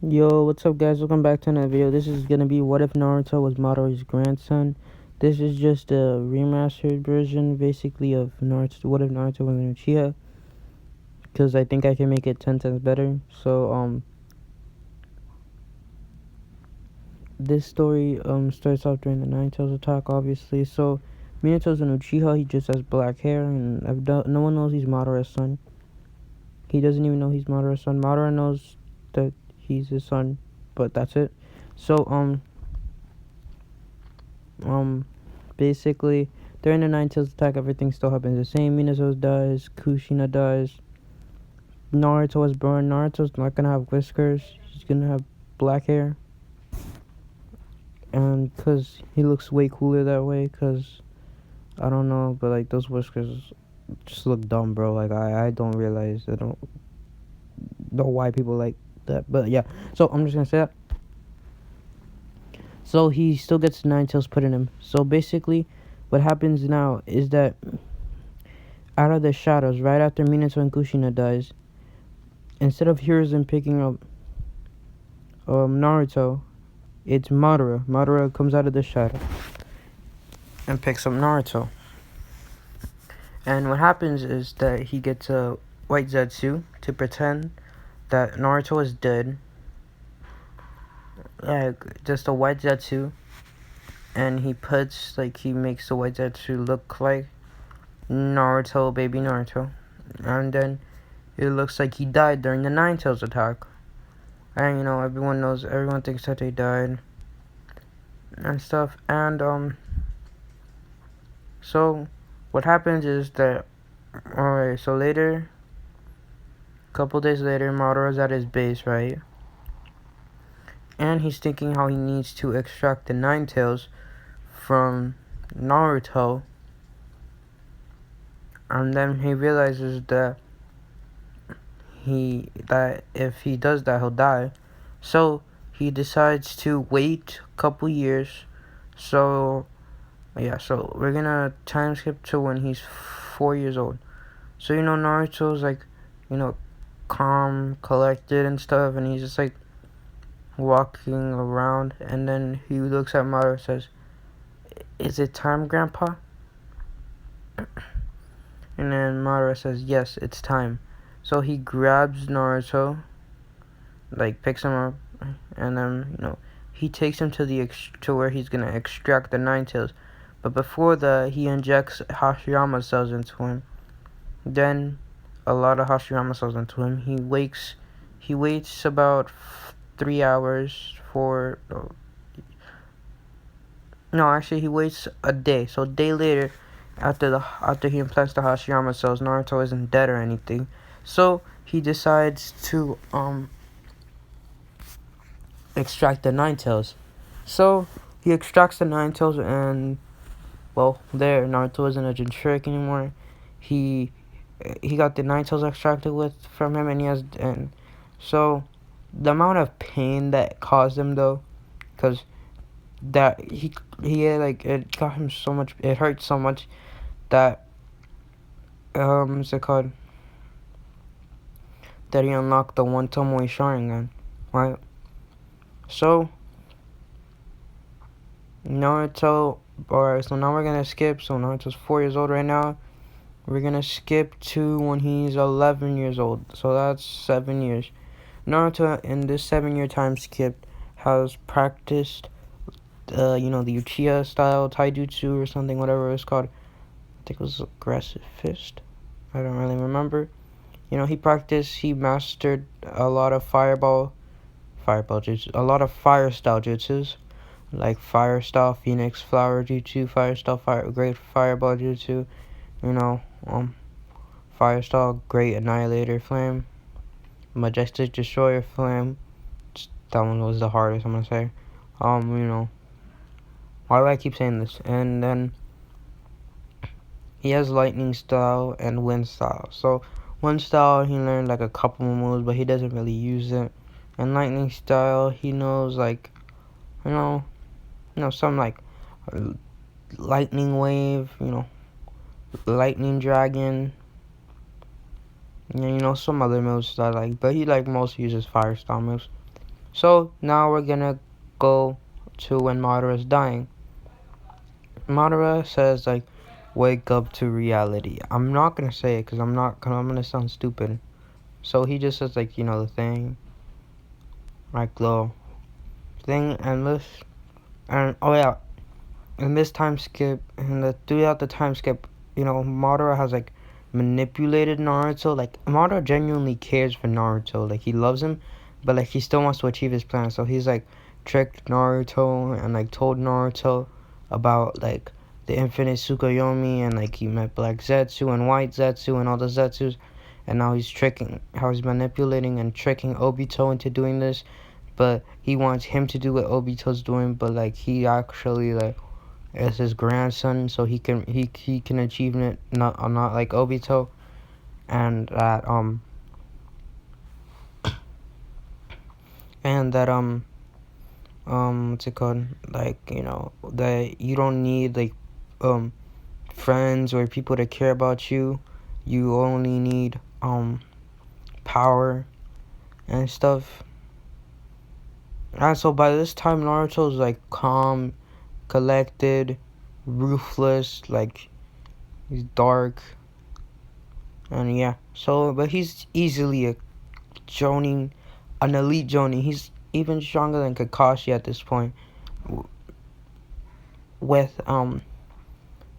Yo, what's up, guys? Welcome back to another video. This is gonna be what if Naruto was Madara's grandson. This is just a remastered version, basically, of Naruto. What if Naruto was an Uchiha? Because I think I can make it 10 times better. So, this story starts off during the Nine Tails attack, obviously. So, Minato's an Uchiha. He just has black hair, and no one knows he's Madara's son. He doesn't even know he's Madara's son. Madara knows that he's his son, but that's it. So, basically, during the Nine Tails attack, everything still happens the same. Minato dies, Kushina dies, Naruto is burned. Naruto's not gonna have whiskers, he's gonna have black hair. And because he looks way cooler that way, because I don't know, but like those whiskers just look dumb, bro. Like, I don't realize, I don't know why people like that, but yeah. So, I'm just gonna say that. So, he still gets the Nine Tails put in him. So, basically, what happens now is that out of the shadows, right after Minato and Kushina dies, instead of Hiruzen picking up Naruto, it's Madara. Madara comes out of the shadow and picks up Naruto. And what happens is that he gets a white Zetsu to pretend that Naruto is dead. Like, just a white Zetsu. And he makes the white Zetsu look like Naruto, baby Naruto. And then it looks like he died during the Nine Tails attack. And everyone thinks that they died and stuff. And so what happens is that, alright, so later, a couple days later, Madara's at his base, right? And he's thinking how he needs to extract the Nine Tails from Naruto. And then he realizes that if he does that, he'll die. So he decides to wait a couple years. So yeah, so we're gonna time skip to when he's 4 years old. So Naruto's like, calm, collected and stuff, and he's just like walking around, and then he looks at Madara and says, "Is it time, Grandpa?" And then Madara says, "Yes, it's time." So he grabs Naruto, like picks him up, and then he takes him to where he's gonna extract the Nine Tails. But before that, he injects Hashirama cells into him. Then a lot of Hashirama cells into him. He waits about 3 hours for. No, actually, he waits a day. So a day later, after he implants the Hashirama cells, Naruto isn't dead or anything. So he decides to extract the Nine Tails. So he extracts the Nine Tails, and Naruto isn't a Jinchuriki anymore. He got the Nine Tails extracted from him, and so the amount of pain that caused him, though, because that he had, like, it got him so much, it hurt so much that what's it called, that he unlocked the One Tomoe Sharingan, right? So Naruto, alright, so now we're gonna skip. So Naruto's 4 years old right now. We're gonna skip to when he's 11 years old. So that's 7 years. Naruto, in this 7-year time skip, has practiced, the Uchiha style taijutsu or something, whatever it's called. I think it was aggressive fist. I don't really remember. He mastered a lot of fireball jutsu, a lot of fire style jutsus, like fire style Phoenix Flower jutsu, fire style great fireball jutsu, fire style great annihilator flame, majestic destroyer flame. That one was the hardest, I'm gonna say. Why do I keep saying this? And then he has lightning style and wind style. So wind style, he learned like a couple moves, but he doesn't really use it. And lightning style, he knows, like, some like lightning wave, lightning dragon, and some other moves that I like, but he mostly uses fire style moves. So now we're gonna go to when Madara is dying. Madara says like, "Wake up to reality." I'm not gonna say it because I'm gonna sound stupid. So he just says like, the thing, like the thing, and this, and oh yeah, in this time skip, throughout the time skip, Madara has like manipulated Naruto. Like Madara genuinely cares for Naruto. Like he loves him, but like he still wants to achieve his plan. So he's like tricked Naruto and like told Naruto about like the infinite Tsukuyomi, and like he met Black Zetsu and White Zetsu and all the Zetsus, and now he's manipulating and tricking Obito into doing this. But he wants him to do what Obito's doing, but like he actually like as his grandson, so he can achieve it, not like Obito, and that what's it called, like that you don't need like um friends or people to care about you. You only need power and stuff. And so by this time Naruto's like calm, collected, ruthless, like he's dark. And yeah, so but he's easily a Jonin, an elite Jonin. He's even stronger than Kakashi at this point. With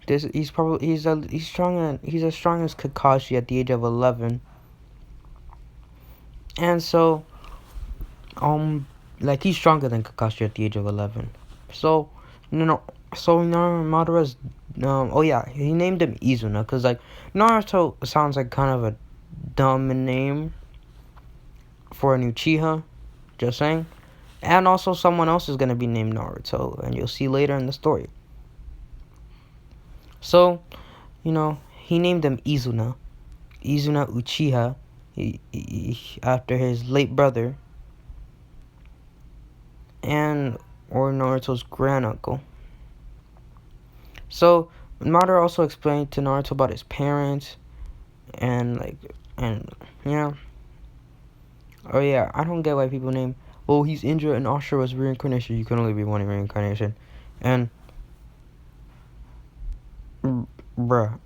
this he's probably he's as strong as Kakashi at the age of 11. And so like he's stronger than Kakashi at the age of 11. So Madara's oh yeah, he named him Izuna because like Naruto sounds like kind of a dumb name for an Uchiha, just saying. And also someone else is going to be named Naruto, and you'll see later in the story. So, he named him Izuna Uchiha, after his late brother, or Naruto's granduncle. So, Madara also explained to Naruto about his parents, and yeah. Oh yeah, I don't get why people name, well, he's Indra and Ashura's reincarnation. You can only be one reincarnation. And, bruh,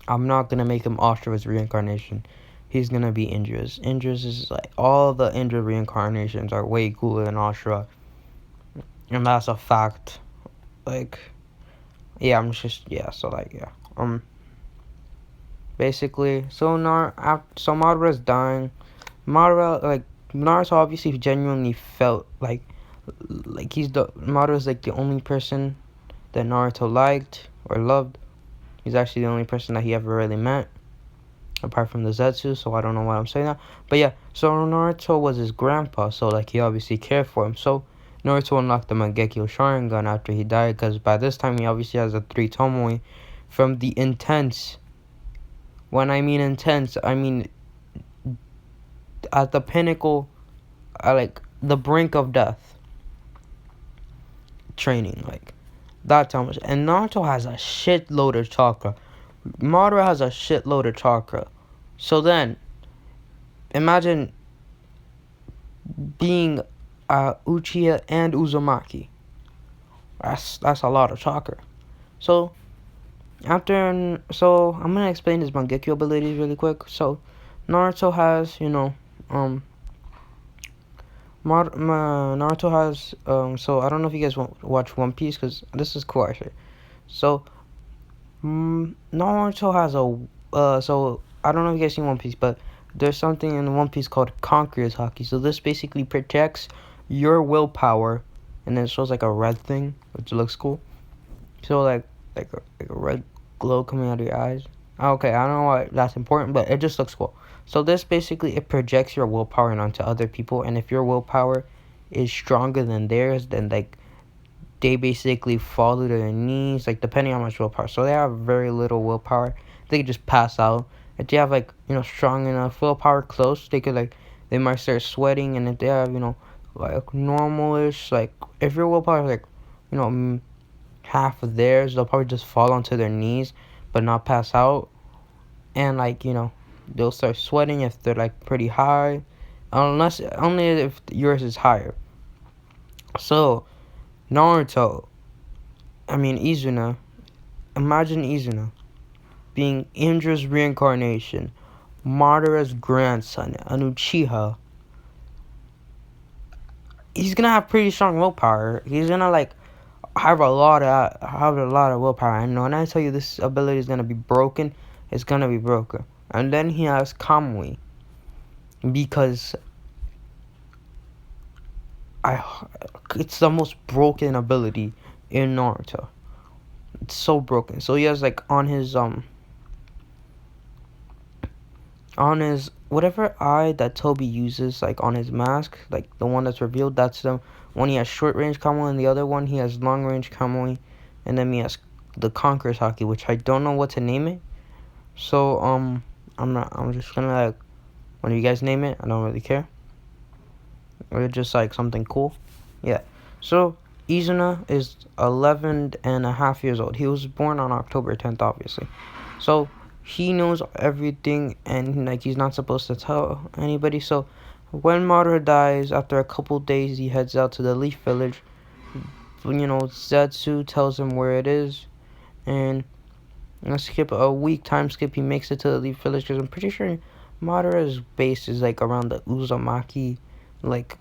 I'm not gonna make him Ashura's reincarnation. He's gonna be Indra's. Indra's is like, all the Indra reincarnations are way cooler than Ashura. And that's a fact. Like, yeah, so like, yeah. Basically, so Madara's dying. Naruto obviously genuinely felt like Madara's like the only person that Naruto liked or loved. He's actually the only person that he ever really met, apart from the Zetsu, so I don't know why I'm saying that. But yeah, so Naruto was his grandpa, so like he obviously cared for him. So Naruto unlocked the Mangekyo Sharingan after he died, because by this time he obviously has a 3 Tomoe from the intense. When I mean intense, I mean at the pinnacle, like the brink of death training, like that's how much. And Naruto has a shitload of chakra. Madara has a shitload of chakra. So then, imagine being Uchiha and Uzumaki. That's a lot of chakra. So I'm gonna explain his Mangekyo abilities really quick. So Naruto has, Naruto has, so I don't know if you guys watch One Piece, because this is cool actually. So Naruto has so I don't know if you guys seen One Piece, but there's something in One Piece called Conqueror's Haki. So this basically protects your willpower, and then it shows like a red thing, which looks cool. So like a red glow coming out of your eyes. Okay, I don't know why that's important, but it just looks cool. So this basically, it projects your willpower onto other people, and if your willpower is stronger than theirs, then like they basically fall to their knees, like depending on how much willpower. So they have very little willpower, they could just pass out. If they have like strong enough willpower close, they might start sweating. And if they have like normalish, like if your willpower is like half of theirs, they'll probably just fall onto their knees but not pass out. And like they'll start sweating if they're like pretty high, unless only if yours is higher. So Naruto, Izuna. Imagine Izuna being Indra's reincarnation, Madara's grandson, an Uchiha. He's gonna have pretty strong willpower. He's gonna like have a lot of willpower. And when I tell you this ability is gonna be broken, it's gonna be broken. And then he has Kamui, because it's the most broken ability in Naruto. It's so broken. So he has like on his whatever eye that Toby uses, like on his mask, like the one that's revealed, that's the one he has short range Kamui, and the other one he has long range Kamui, and then he has the Conqueror's Haki, which I don't know what to name it. So I'm just gonna like, when you guys name it, I don't really care. Or just like something cool. Yeah. So Izuna is 11 and a half years old. He was born on October 10th, obviously. So he knows everything, and like he's not supposed to tell anybody. So when Madara dies, after a couple days, he heads out to the Leaf Village. Zetsu tells him where it is, and let's skip a week time skip. He makes it to the Leaf Village because I'm pretty sure Madara's base is like around the Uzumaki, like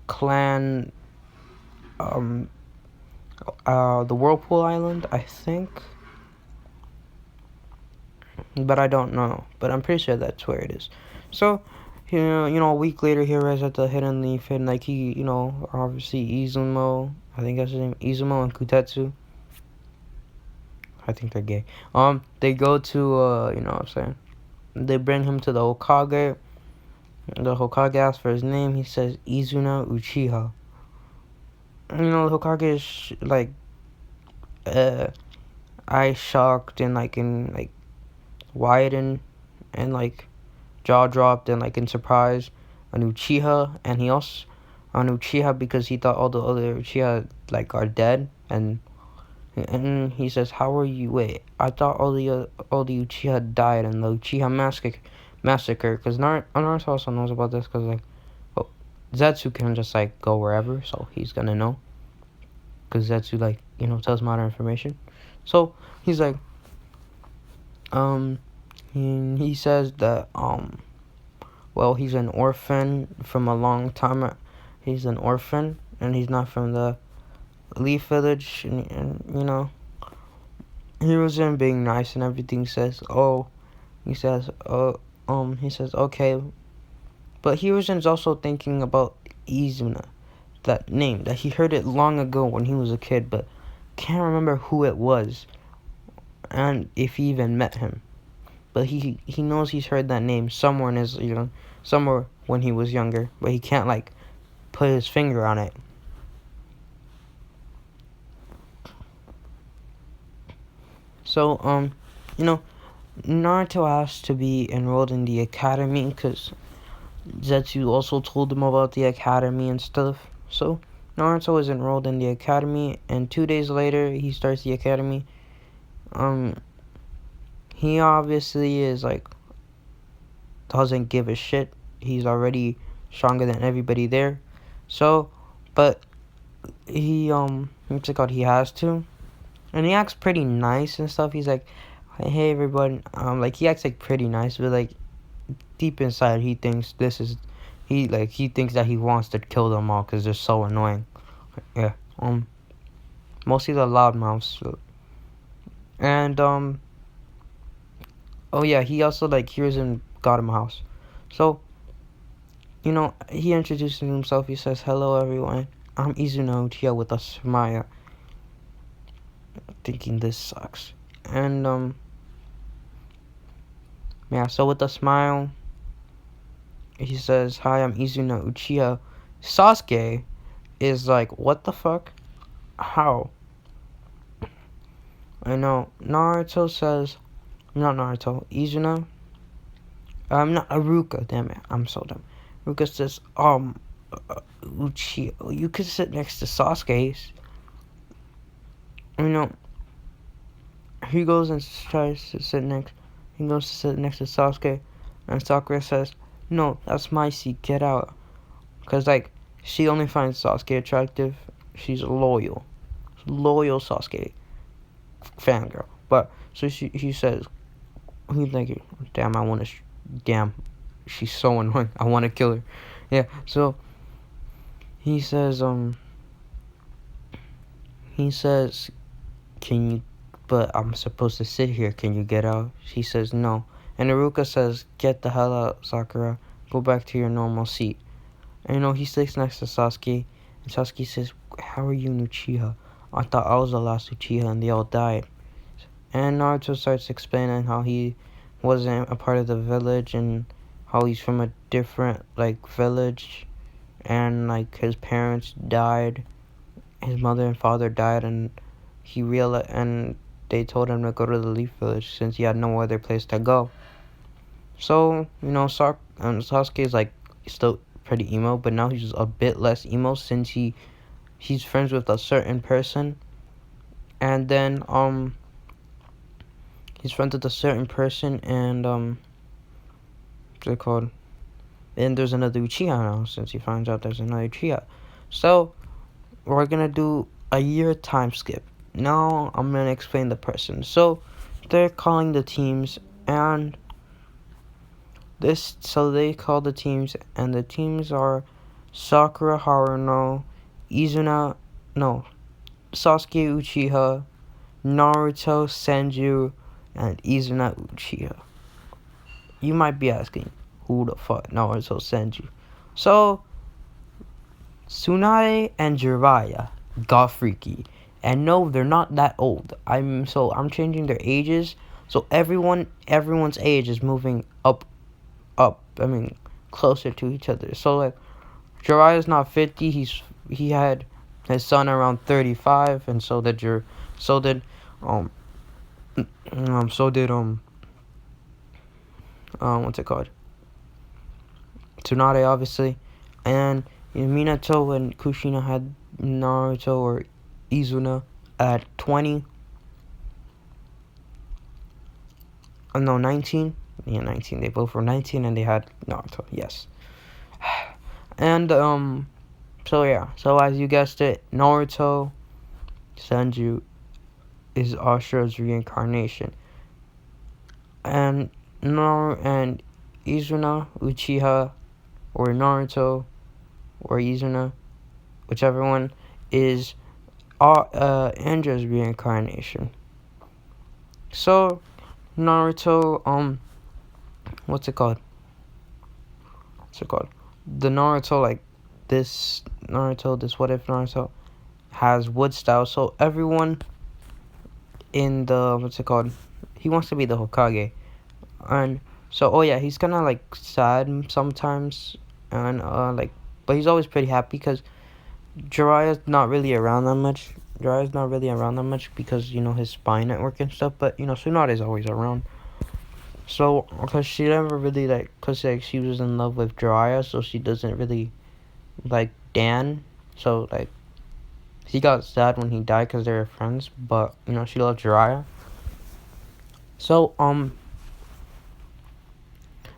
clan, the Whirlpool Island, I think. But I don't know. But I'm pretty sure that's where it is. So, a week later, he arrives at the Hidden Leaf, and like he, obviously Izumo, I think that's his name, Izumo and Kutetsu. I think they're gay. They go to, you know what I'm saying? They bring him to the Hokage. The Hokage asks for his name. He says Izuna Uchiha. The Hokage is like, eye shocked and like widened and like jaw dropped and like in surprise. An Uchiha, and he also an Uchiha because he thought all the other Uchiha like are dead, and he says, "How are you? Wait, I thought all the Uchiha died and the Uchiha massacre." Because Naruto also knows about this because like, Zetsu can just like go wherever, so he's gonna know. Because Zetsu like tells modern information, so he's like, he says that well, he's an orphan from a long time. He's an orphan and he's not from the Leaf Village, and he was in being nice and everything. He says okay, but Hiruzen's also thinking about Izuna, that name, that he heard it long ago when he was a kid, but can't remember who it was, and if he even met him. But he knows he's heard that name somewhere in his, somewhere when he was younger, but he can't like put his finger on it. So Naruto has to be enrolled in the academy because Zetsu also told him about the academy and stuff. So Naruto is enrolled in the academy, and 2 days later he starts the academy. He obviously is like doesn't give a shit. He's already stronger than everybody there. So, but he he has to, and he acts pretty nice and stuff. He's like, "Hey everybody," like he acts like pretty nice, but like deep inside he thinks he thinks that he wants to kill them all because they're so annoying. Yeah. Mostly the loudmouths. And oh yeah, he also like hears him got him a house. So he introduces himself. He says, "Hello everyone, I'm Izuna Uchiha with a smile." Thinking this sucks. And yeah, so with a smile he says, "Hi, I'm Izuna Uchiha." Sasuke is like, "What the fuck? How?" I know. Naruto says, not Naruto, Izuna. Not Aruka, damn it, I'm so dumb. Aruka says, Uchiha, you could sit next to Sasuke. He goes and tries to sit next. He goes to sit next to Sasuke, and Sakura says, No, that's my seat. Get out. Cause like she only finds Sasuke attractive. She's loyal, Sasuke fangirl. But so he says, he's like, damn, I want to, damn, she's so annoying. I want to kill her. Yeah. So he says, can you? But I'm supposed to sit here. Can you get out? She says no. And Iruka says, get the hell out, Sakura. Go back to your normal seat. And he sits next to Sasuke, and Sasuke says, how are you an Uchiha? I thought I was the last Uchiha and they all died. And Naruto starts explaining how he wasn't a part of the village and how he's from a different, village, and, his parents died, his mother and father died, and and they told him to go to the Leaf Village since he had no other place to go. So, Sasuke is, still pretty emo, but now he's a bit less emo since he's friends with a certain person. And then he's friends with a certain person, and what's it called? And there's another Uchiha now since he finds out there's another Uchiha. So we're gonna do a year time skip. Now I'm gonna explain the person. So they're calling the teams, and they call the teams, and the teams are Sakura Haruno, Sasuke Uchiha, Naruto Senju, and Izuna Uchiha. You might be asking, who the fuck Naruto Senju? So Tsunade and Jiraiya got freaky. And no, they're not that old. I'm changing their ages. So everyone's age is moving up. Closer to each other. So Jiraiya's not 50. He had his son around 35, and so did what's it called? Tsunade, obviously, and Minato and Kushina had Naruto or Izuna at 20. No, 19. Yeah, 19. They both were 19, and they had Naruto. Yes. And so yeah. So as you guessed it, Naruto Senju is Ashura's reincarnation, and Izuna Uchiha or Naruto or Izuna, whichever one, is Andra's reincarnation. So Naruto, what's it called? The Naruto, this what if Naruto has wood style. So everyone in the, he wants to be the Hokage. And so, he's kind of sad sometimes, and but he's always pretty happy because Jiraiya's not really around that much. Because his spy network and stuff. But Tsunade is always around. So because she never really she was in love with Jiraiya, so she doesn't really like Dan. So he got sad when he died because they were friends. But she loved Jiraiya. So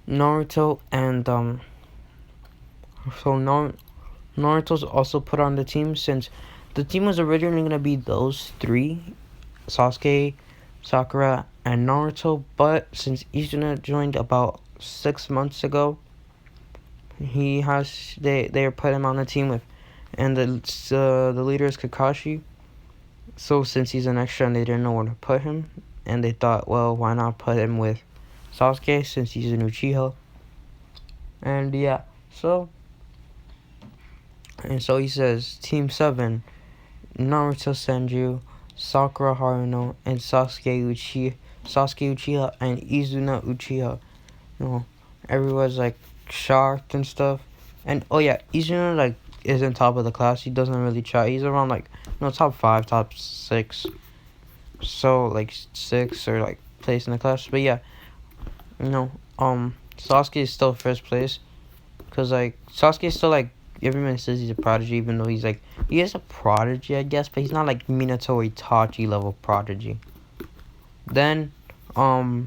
Naruto and Naruto's also put on the team since the team was originally going to be those three, Sasuke, Sakura, and Naruto, but since Izuna joined about 6 months ago, they put him on the team with, and the leader is Kakashi. So since he's an extra and they didn't know where to put him, and they thought, well, why not put him with Sasuke since he's an Uchiha. And yeah, so he says Team 7, Naruto Senju, Sakura Haruno, and Sasuke Uchiha, and Izuna Uchiha. Everyone's shocked and stuff. And Izuna is in top of the class. He doesn't really try. He's around top 5, top 6. So 6 or place in the class. But yeah, Sasuke is still first place because Sasuke is still everyone says he's a prodigy, even though he is a prodigy, I guess, but he's not Minato or Itachi level prodigy. Then so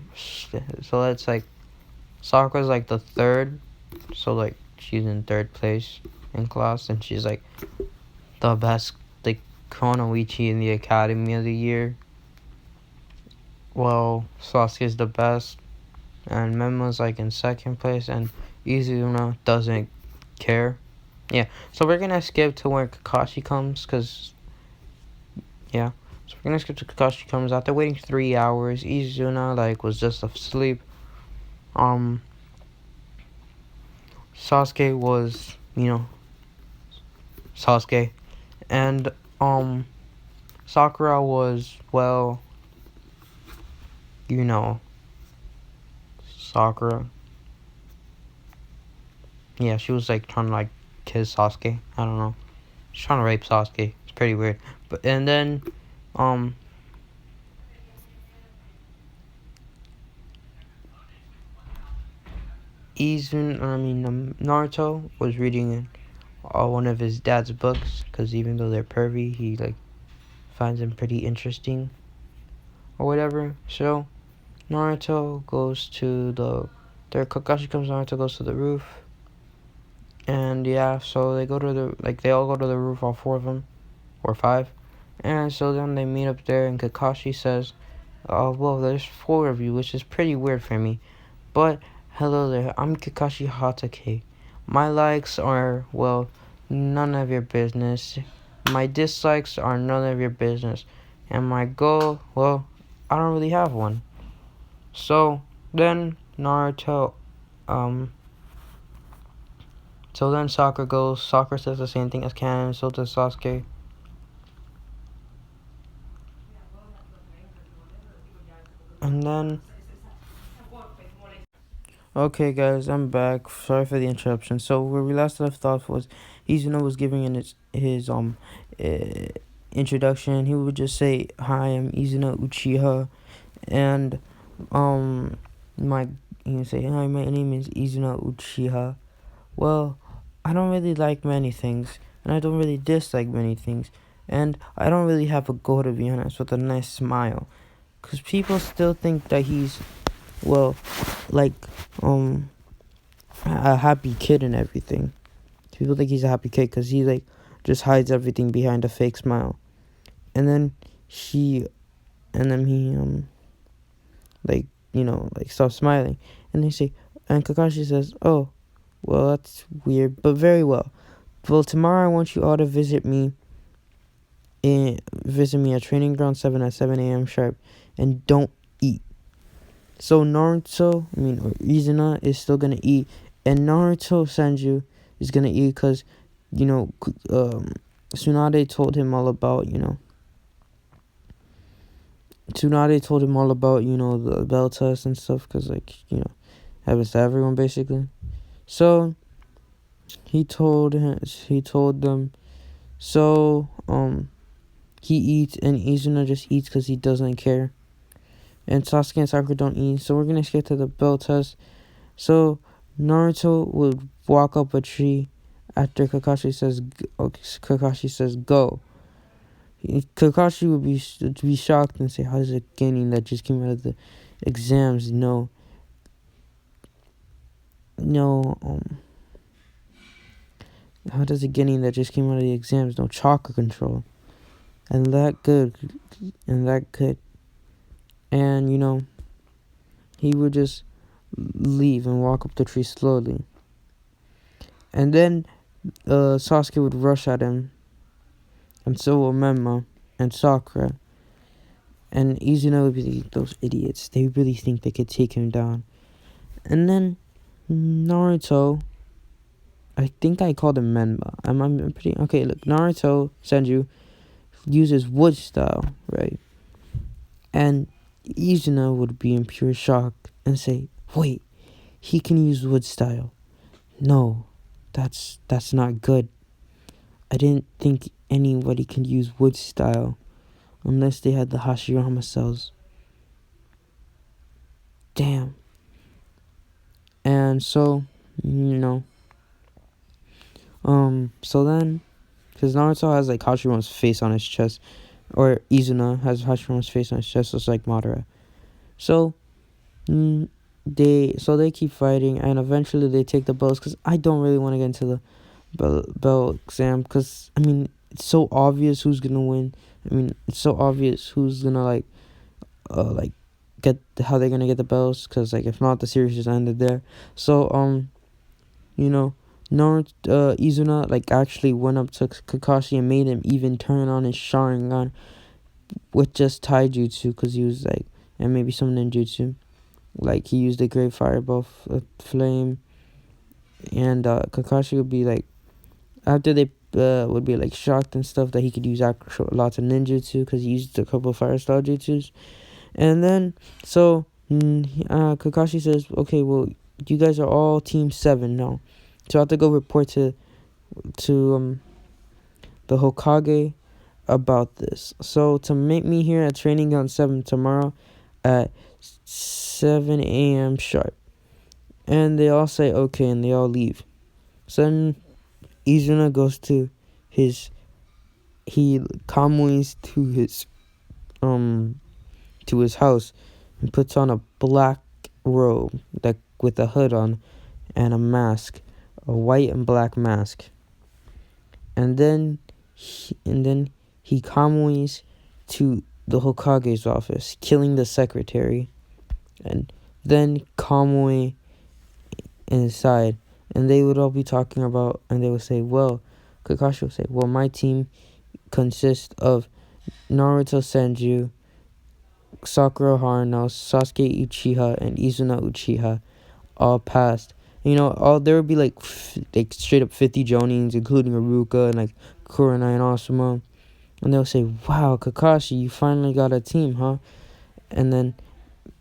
that's Sakura's the third, So like she's in third place in class, and she's like the best, like Kunoichi in the Academy of the Year. Well, Sasuke's the best, and Memo's like in second place, and Izuna doesn't care. Yeah, so we're gonna skip to where Kakashi comes, cause yeah, so we're gonna skip to Kakashi comes. After waiting 3 hours, Izuna like was just asleep. Um, Sasuke was, Sasuke, and Sakura was, well, Sakura. Yeah, she was like trying to like kiss Sasuke. I don't know. She's trying to rape Sasuke. It's pretty weird. But and then um Naruto was reading one of his dad's books, because even though they're pervy, he like finds them pretty interesting or whatever. So Naruto goes to the there Kakashi comes. Naruto goes to the roof, and yeah, so they go to they all go to the roof, all four of them or five, and so then they meet up there, and Kakashi says, "Oh well, there's four of you, which is pretty weird for me, but hello there, I'm Kakashi Hatake. My likes are, well, none of your business. My dislikes are none of your business. And my goal, well, I don't really have one." So then Naruto, so then Sakura goes. Sakura says the same thing as Canon, so does Sasuke. And then, okay, guys, I'm back. Sorry for the interruption. So where we last left off was Izuna was giving in his uh, introduction. He would just say, "Hi, I'm Izuna Uchiha," and um my he would say, "Hi, my name is Izuna Uchiha." Well, I don't really like many things, and I don't really dislike many things, and I don't really have a goal, to be honest, with a nice smile, because people still think that he's, well, like, a happy kid and everything. People think he's a happy kid because he, like, just hides everything behind a fake smile. And then he, like, like, stops smiling. And they say, and Kakashi says, "Oh, well, that's weird, but very well. Well, tomorrow I want you all to visit me at Training Ground 7 at 7 a.m. sharp, and don't eat." So Naruto, or Izuna is still gonna eat, and Naruto Sanju is gonna eat because, Tsunade told him all about, the bell test and stuff, because, like, happens to everyone basically. So he told them. So he eats, and Izuna just eats because he doesn't care. And Sasuke and Sakura don't eat. So we're gonna skip to the bell test. So Naruto would walk up a tree after Kakashi says go. Kakashi would be shocked and say, "How does a genin that just came out of the exams no how does a genin that just came out of the exams know chakra control and that good?" And he would just leave and walk up the tree slowly. And then Sasuke would rush at him, and so will Menma and Sakura. And Izuna would be like, "Those idiots, they really think they could take him down." And then Naruto, I think I called him Menma. I'm pretty... Okay, look, Naruto Senju uses wood style, right? And Izuna would be in pure shock and say, "Wait, he can use wood style. No, that's not good. I didn't think anybody can use wood style unless they had the Hashirama cells. Damn." And so, so then, because Naruto has like Hashirama's face on his chest, or Izuna has Hashirama's face on his chest, just like Madara. So, they keep fighting, and eventually they take the belts. Because I don't really want to get into the belt exam, because I mean it's so obvious who's gonna win. I mean it's so obvious who's gonna like get how they're gonna get the belts. Because like if not, the series just ended there. So you know, Naruto, Izuna like actually went up to Kakashi and made him even turn on his Sharingan with just taijutsu, because he was like, and maybe some ninjutsu. Like he used a great fireball flame, and Kakashi would be like, after they would be like shocked and stuff that he could use actual lots of ninjutsu, because he used a couple of fire style jutsus. And then Kakashi says, okay, well, you guys are all team 7 now, so I have to go report to the Hokage about this. So to meet me here at Training Ground 7 tomorrow at 7 a.m. sharp. And they all say okay, and they all leave. So then Izuna goes to he Kamui's to his house, and puts on a black robe that with a hood on and a mask, a white and black mask. And then he Kamui's to the Hokage's office, killing the secretary. And then Kamui inside, and they would all be talking about, and they would say, well, Kakashi would say, well, my team consists of Naruto Senju, Sakura Haruno, Sasuke Uchiha, and Izuna Uchiha, all passed. All there would be like straight up 50 Jonins, including Iruka and like Kurenai and Asuma. And they'll say, wow, Kakashi, you finally got a team, huh? And then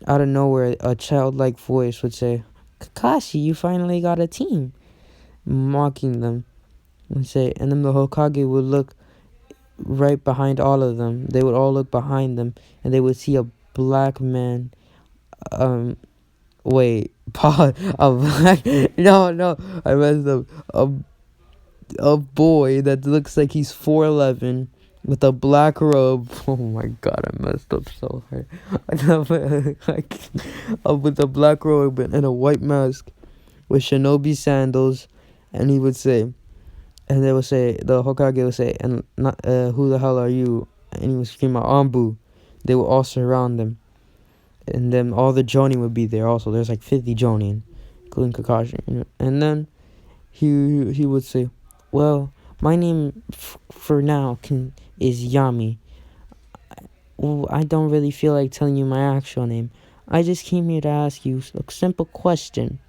out of nowhere, a childlike voice would say, Kakashi, you finally got a team, mocking them. And then the Hokage would look right behind all of them. They would all look behind them, and they would see a black man. Wait, pause. A black. No, I messed up. A boy that looks like he's 4'11", with a black robe. Oh my god, I messed up so hard. With a black robe and a white mask with shinobi sandals, and he would say, and they would say, the Hokage would say, and not, who the hell are you? And he would scream out, Ambu. They would all surround them, and then all the Jonin would be there also. There's like 50 Jonin, including Kakashi. And then he would say, well, my name for now is Yami. Well, I don't really feel like telling you my actual name. I just came here to ask you a simple question.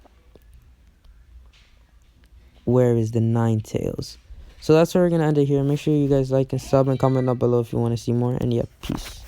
Where is the Nine Tails? So that's where we're going to end it here. Make sure you guys like and sub and comment down below if you want to see more. And yeah, peace.